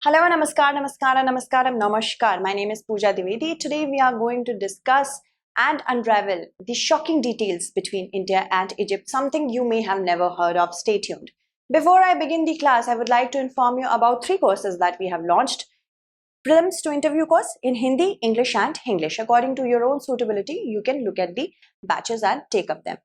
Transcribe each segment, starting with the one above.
Hello, namaskar. My name is Pooja Dwivedi. Today we are going to discuss and unravel the shocking details between India and Egypt, something you may have never heard of. Stay tuned. Before I begin the class, I would like to inform you about 3 courses that we have launched. Prelims to interview course in Hindi, English and English. According to your own suitability, you can look at the batches and take up them.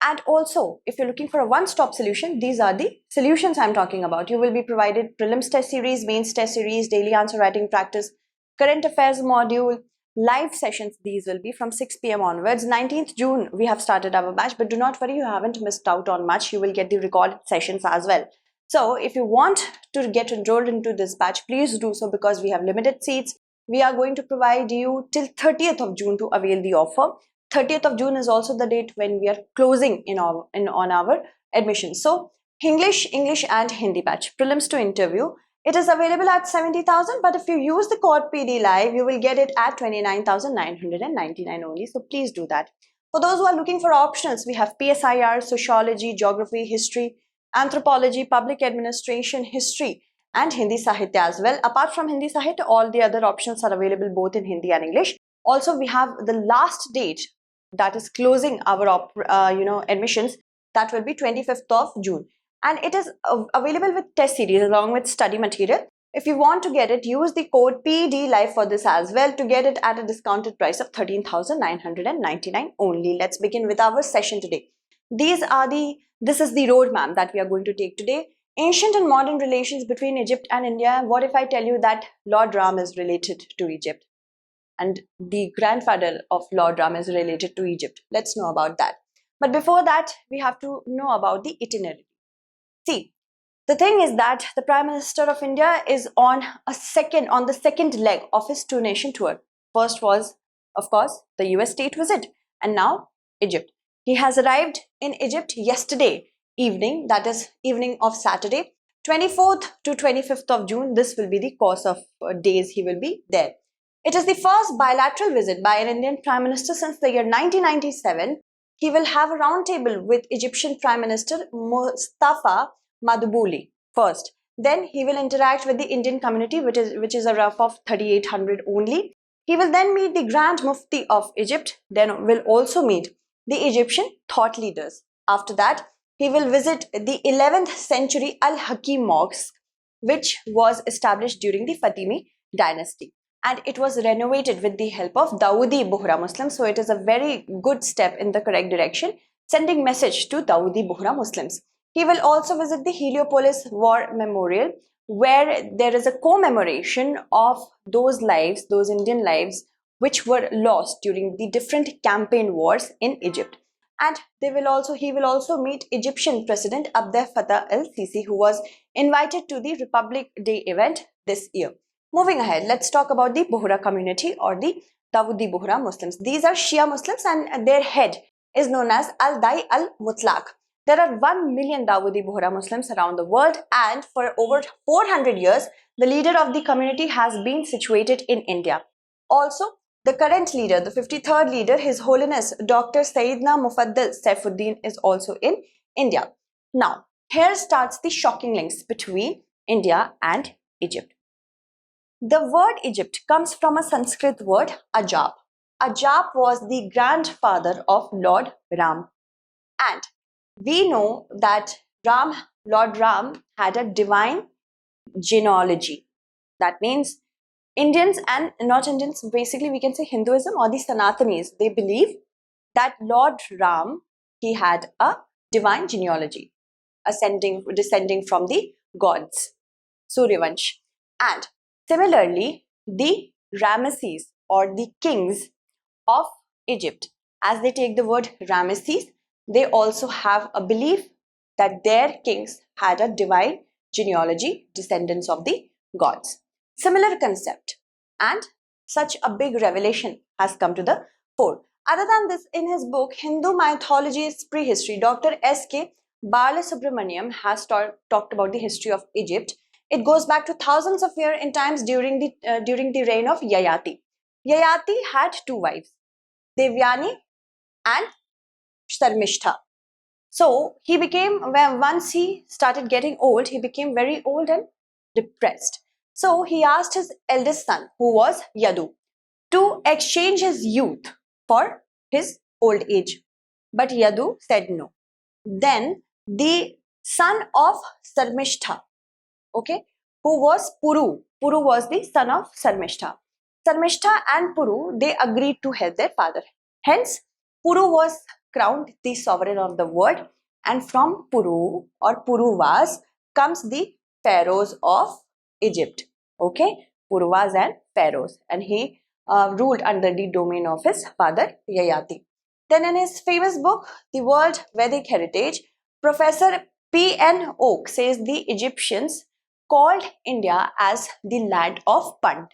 And also, if you're looking for a one-stop solution, these are the solutions I'm talking about. You will be provided prelims test series, mains test series, daily answer writing practice, current affairs module, live sessions. These will be from 6 p.m. onwards. 19th June, we have started our batch, but do not worry, you haven't missed out on much. You will get the recorded sessions as well. So if you want to get enrolled into this batch, please do so because we have limited seats. We are going to provide you till 30th of June to avail the offer. 30th of June is also the date when we are closing on our admission. So English and Hindi batch, prelims to interview. It is available at 70,000, but if you use the code PD Live, you will get it at 29,999 only. So please do that. For those who are looking for options, we have PSIR, sociology, geography, history, anthropology, public administration, history, and Hindi Sahitya as well. Apart from Hindi Sahitya, all the other options are available both in Hindi and English. Also, we have the last date that is closing our admissions. That will be 25th of June, and it is available with test series along with study material. If you want to get it, use the code PD Live for this as well to get it at a discounted price of 13,999 only. Let's begin with our session today. This is the roadmap that we are going to take today. Ancient and modern relations between Egypt and India. What if I tell you that Lord Ram is related to Egypt? And the grandfather of Lord Ram is related to Egypt. Let's know about that. But before that, we have to know about the itinerary. See, the thing is that the Prime Minister of India is on the second leg of his two-nation tour. First was, of course, the US state visit, and now Egypt. He has arrived in Egypt yesterday evening, that is evening of Saturday, 24th to 25th of June. This will be the course of days he will be there. It is the first bilateral visit by an Indian Prime Minister since the year 1997. He will have a roundtable with Egyptian Prime Minister Mustafa Madbouly first. Then he will interact with the Indian community, which is a rough of 3,800 only. He will then meet the Grand Mufti of Egypt. Then will also meet the Egyptian thought leaders. After that, he will visit the 11th century Al-Hakim Mosque, which was established during the Fatimi dynasty. And it was renovated with the help of Dawoodi Bohra Muslims. So it is a very good step in the correct direction, sending message to Dawoodi Bohra Muslims. He will also visit the Heliopolis War Memorial, where there is a commemoration of those lives, those Indian lives, which were lost during the different campaign wars in Egypt. And he will also meet Egyptian President Abdel Fattah El-Sisi, who was invited to the Republic Day event this year. Moving ahead, let's talk about the Bohra community or the Dawoodi Bohra Muslims. These are Shia Muslims and their head is known as Al-Dai Al-Mutlaq. There are 1 million Dawoodi Bohra Muslims around the world, and for over 400 years, the leader of the community has been situated in India. Also, the current leader, the 53rd leader, His Holiness Dr. Sayyidina Mufaddal Saifuddin is also in India. Now, here starts the shocking links between India and Egypt. The word Egypt comes from a Sanskrit word Ajab. Ajab was the grandfather of Lord Ram. And we know that Lord Ram had a divine genealogy. That means Indians and not Indians, basically we can say Hinduism or the Sanatanis, they believe that Lord Ram, he had a divine genealogy, descending from the gods, Suryavansh. And similarly, the Ramesses or the kings of Egypt, as they take the word Ramesses, they also have a belief that their kings had a divine genealogy, descendants of the gods. Similar concept and such a big revelation has come to the fore. Other than this, in his book Hindu Mythology's Prehistory, Dr. S.K. Balasubramaniam has talked about the history of Egypt. It goes back to thousands of years in times during the reign of Yayati. Yayati had 2 wives, Devyani and Sharmishtha. So he became, once he started getting old, he became very old and depressed. So he asked his eldest son, who was Yadu, to exchange his youth for his old age. But Yadu said no. Then the son of Sarmishtha, okay, who was Puru. Puru was the son of Sarmishtha. Sarmishtha and Puru, they agreed to help their father. Hence, Puru was crowned the sovereign of the world, and from Puru or Puruvas comes the pharaohs of Egypt. Okay, Puruvas and pharaohs, and he ruled under the domain of his father Yayati. Then, in his famous book, The World Vedic Heritage, Professor P.N. Oak says the Egyptians called India as the land of Pand.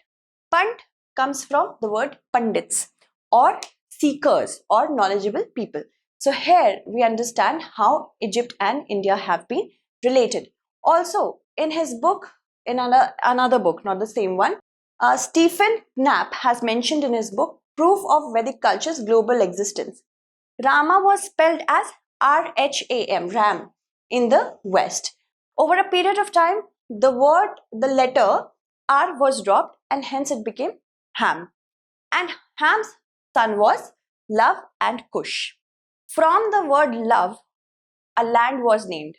Pand comes from the word Pandits or seekers or knowledgeable people. So here we understand how Egypt and India have been related. Also, in his book, in another book, not the same one, Stephen Knapp has mentioned in his book Proof of Vedic Culture's Global Existence. Rama was spelled as R-H-A-M, Ram, in the West. Over a period of time, the letter R was dropped and hence it became Ham. And Ham's son was Love and Kush. From the word love, a land was named.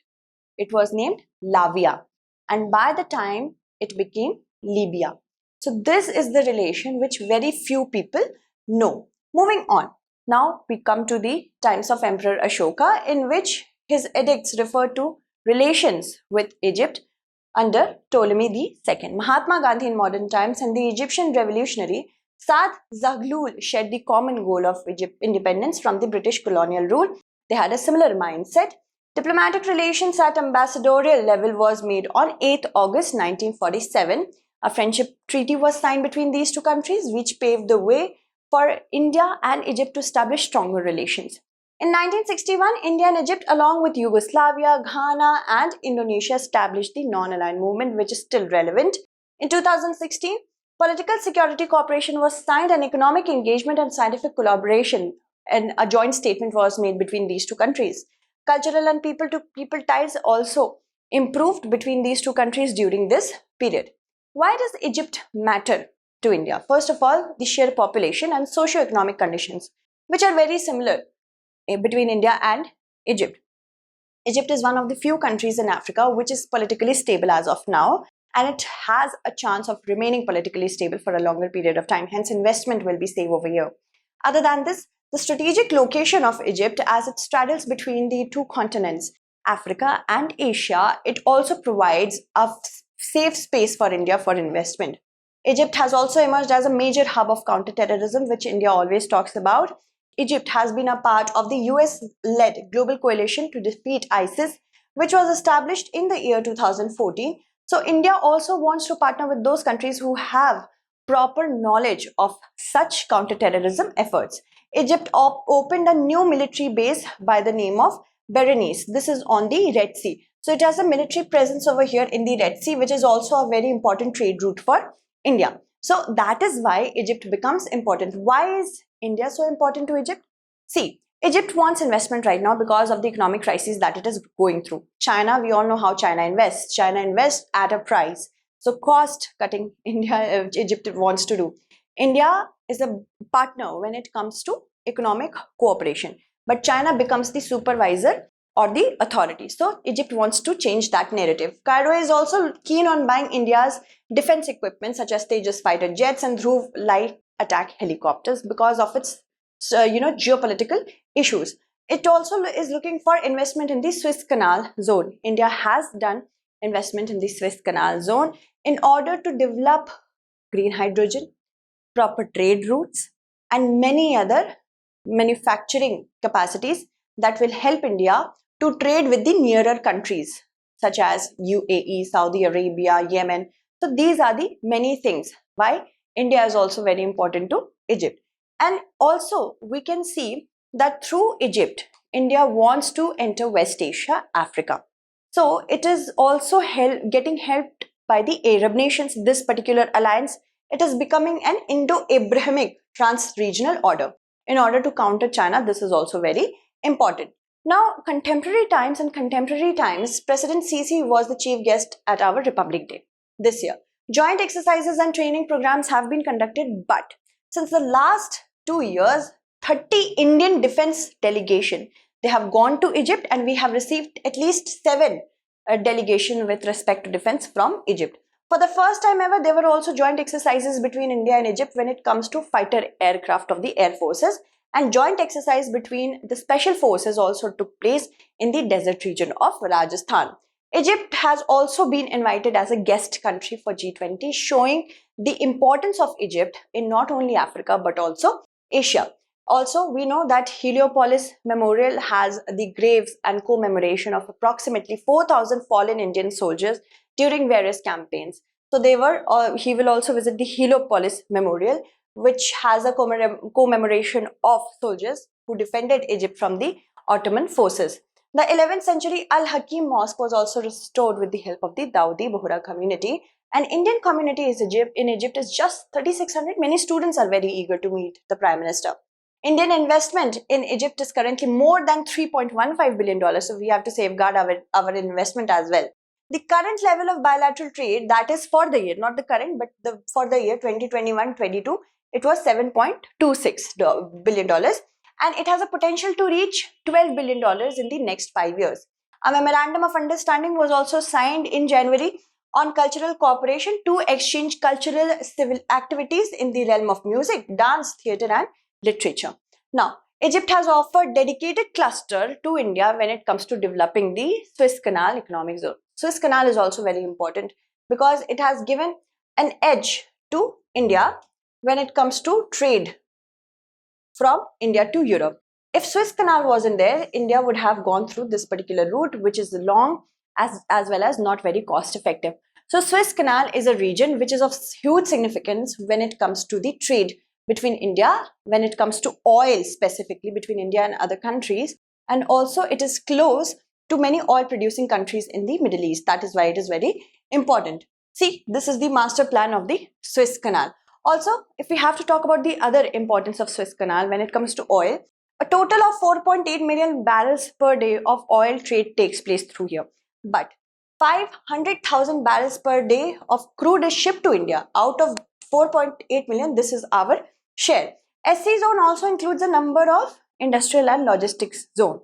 It was named Lavia. And by the time it became Libya. So this is the relation which very few people know. Moving on. Now we come to the times of Emperor Ashoka, in which his edicts refer to relations with Egypt under Ptolemy II. Mahatma Gandhi in modern times and the Egyptian revolutionary Saad Zaghloul shared the common goal of Egypt independence from the British colonial rule. They had a similar mindset. Diplomatic relations at ambassadorial level was made on 8th August 1947. A friendship treaty was signed between these two countries, which paved the way for India and Egypt to establish stronger relations. In 1961, India and Egypt, along with Yugoslavia, Ghana, and Indonesia, established the non-aligned movement, which is still relevant. In 2016, political security cooperation was signed, and economic engagement and scientific collaboration, and a joint statement was made between these two countries. Cultural and people-to-people ties also improved between these two countries during this period. Why does Egypt matter to India? First of all, the sheer population and socio-economic conditions, which are very similar between India and Egypt. Egypt is one of the few countries in Africa which is politically stable as of now, and it has a chance of remaining politically stable for a longer period of time. Hence, investment will be safe over here. Other than this, the strategic location of Egypt, as it straddles between the two continents, Africa and Asia, it also provides a safe space for India for investment. Egypt has also emerged as a major hub of counterterrorism, which India always talks about. Egypt has been a part of the US-led global coalition to defeat ISIS, which was established in the year 2014. So India also wants to partner with those countries who have proper knowledge of such counterterrorism efforts. Egypt opened a new military base by the name of Berenice. This is on the Red Sea. So it has a military presence over here in the Red Sea, which is also a very important trade route for India. So that is why Egypt becomes important. Why is India so important to Egypt? See, Egypt wants investment right now because of the economic crisis that it is going through. China, we all know how China invests. China invests at a price. So cost cutting Egypt wants to do. India is a partner when it comes to economic cooperation, but China becomes the supervisor or the authority. So Egypt wants to change that narrative. Cairo is also keen on buying India's defense equipment such as Tejas fighter jets and Dhruv light attack helicopters because of its geopolitical issues. It also is looking for investment in the Suez Canal zone. India has done investment in the Suez Canal zone in order to develop green hydrogen, proper trade routes, and many other manufacturing capacities that will help India to trade with the nearer countries such as UAE, Saudi Arabia, Yemen. So these are the many things why India is also very important to Egypt. And also we can see that through Egypt, India wants to enter West Asia, Africa. So it is also getting helped by the Arab nations. This particular alliance, it is becoming an Indo-Abrahamic trans-regional order. In order to counter China, this is also very important. Now, contemporary times, President Sisi was the chief guest at our Republic Day this year. Joint exercises and training programs have been conducted, but since the last 2 years, 30 Indian defense delegation, they have gone to Egypt, and we have received at least 7 delegation with respect to defense from Egypt. For the first time ever, there were also joint exercises between India and Egypt when it comes to fighter aircraft of the air forces, and joint exercise between the special forces also took place in the desert region of Rajasthan. Egypt has also been invited as a guest country for G20, showing the importance of Egypt in not only Africa but also Asia. Also, we know that Heliopolis Memorial has the graves and commemoration of approximately 4,000 fallen Indian soldiers during various campaigns. So he will also visit the Heliopolis Memorial, which has a commemoration of soldiers who defended Egypt from the Ottoman forces. The 11th century Al-Hakim Mosque was also restored with the help of the Dawoodi Bohra community. An Indian community in Egypt is just 3,600. Many students are very eager to meet the Prime Minister. Indian investment in Egypt is currently more than $3.15 billion, so we have to safeguard our investment as well. The current level of bilateral trade, that is for the year, not the current, but for the year 2021-22, it was $7.26 billion, and it has a potential to reach $12 billion in the next 5 years. A memorandum of understanding was also signed in January on cultural cooperation to exchange cultural civil activities in the realm of music, dance, theatre and literature. Now, Egypt has offered dedicated cluster to India when it comes to developing the Suez Canal economic zone. Suez Canal is also very important because it has given an edge to India when it comes to trade from India to Europe. If Suez Canal wasn't there, India would have gone through this particular route, which is long as well as not very cost effective. So Suez Canal is a region which is of huge significance when it comes to the trade between India, when it comes to oil specifically between India and other countries, and also it is close to many oil producing countries in the Middle East. That is why it is very important. See, this is the master plan of the Suez Canal. Also, if we have to talk about the other importance of Suez Canal when it comes to oil, a total of 4.8 million barrels per day of oil trade takes place through here. But 500,000 barrels per day of crude is shipped to India. Out of 4.8 million, this is our share. SC zone also includes a number of industrial and logistics zone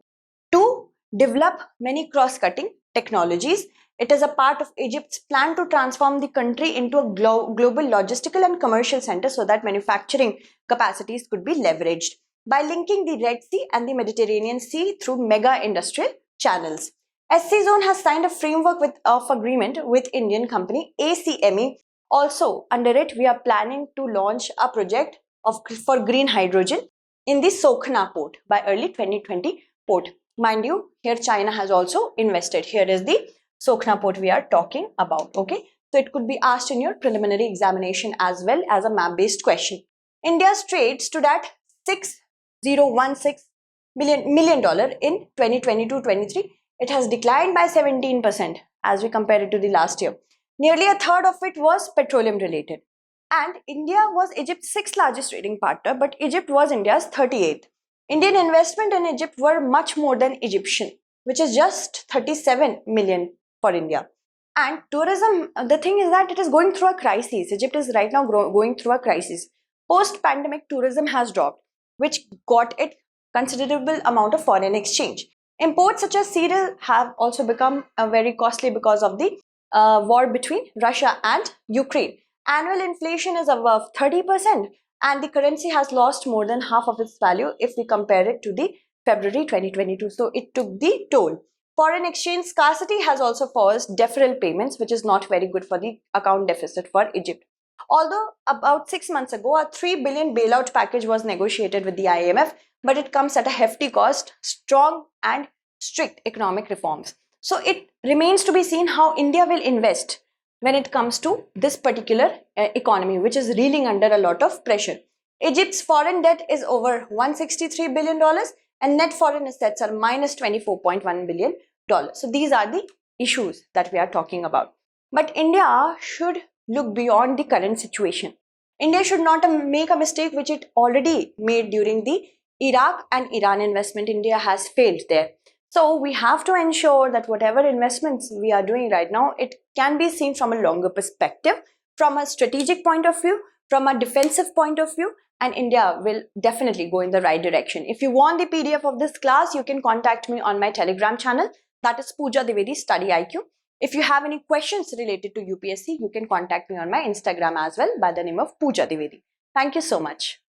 to develop many cross-cutting technologies. It is a part of Egypt's plan to transform the country into a global logistical and commercial center so that manufacturing capacities could be leveraged by linking the Red Sea and the Mediterranean Sea through mega industrial channels. SC zone has signed a framework of agreement with Indian company ACME. Also, under it, we are planning to launch a project for green hydrogen in the Sokhna port by early 2020 port. Mind you, here China has also invested. Here is the Sokhna port we are talking about. Okay, so it could be asked in your preliminary examination as well as a map-based question. India's trade stood at $6,016 million in 2022-23. It has declined by 17% as we compare it to the last year. Nearly a third of it was petroleum related. And India was Egypt's 6th largest trading partner, but Egypt was India's 38th. Indian investment in Egypt were much more than Egyptian, which is just 37 million for India. And tourism, the thing is that it is going through a crisis. Egypt is right now going through a crisis. Post-pandemic, tourism has dropped, which got it considerable amount of foreign exchange. Imports such as cereal have also become very costly because of the war between Russia and Ukraine. Annual inflation is above 30% and the currency has lost more than half of its value if we compare it to the February 2022. So it took the toll. Foreign exchange scarcity has also forced deferral payments, which is not very good for the account deficit for Egypt. Although about 6 months ago, a 3 billion bailout package was negotiated with the IMF, but it comes at a hefty cost, strong and strict economic reforms. So it remains to be seen how India will invest when it comes to this particular economy, which is reeling under a lot of pressure. Egypt's foreign debt is over $163 billion and net foreign assets are minus $24.1 billion. So these are the issues that we are talking about. But India should look beyond the current situation. India should not make a mistake which it already made during the Iraq and Iran investment. India has failed there. So we have to ensure that whatever investments we are doing right now, it can be seen from a longer perspective from a strategic point of view, from a defensive point of view, and India will definitely go in the right direction. If you want the PDF of this class, you can contact me on my Telegram channel, that is Pooja Dwivedi Study IQ. If you have any questions related to UPSC, you can contact me on my Instagram as well by the name of Pooja Dwivedi. Thank you so much.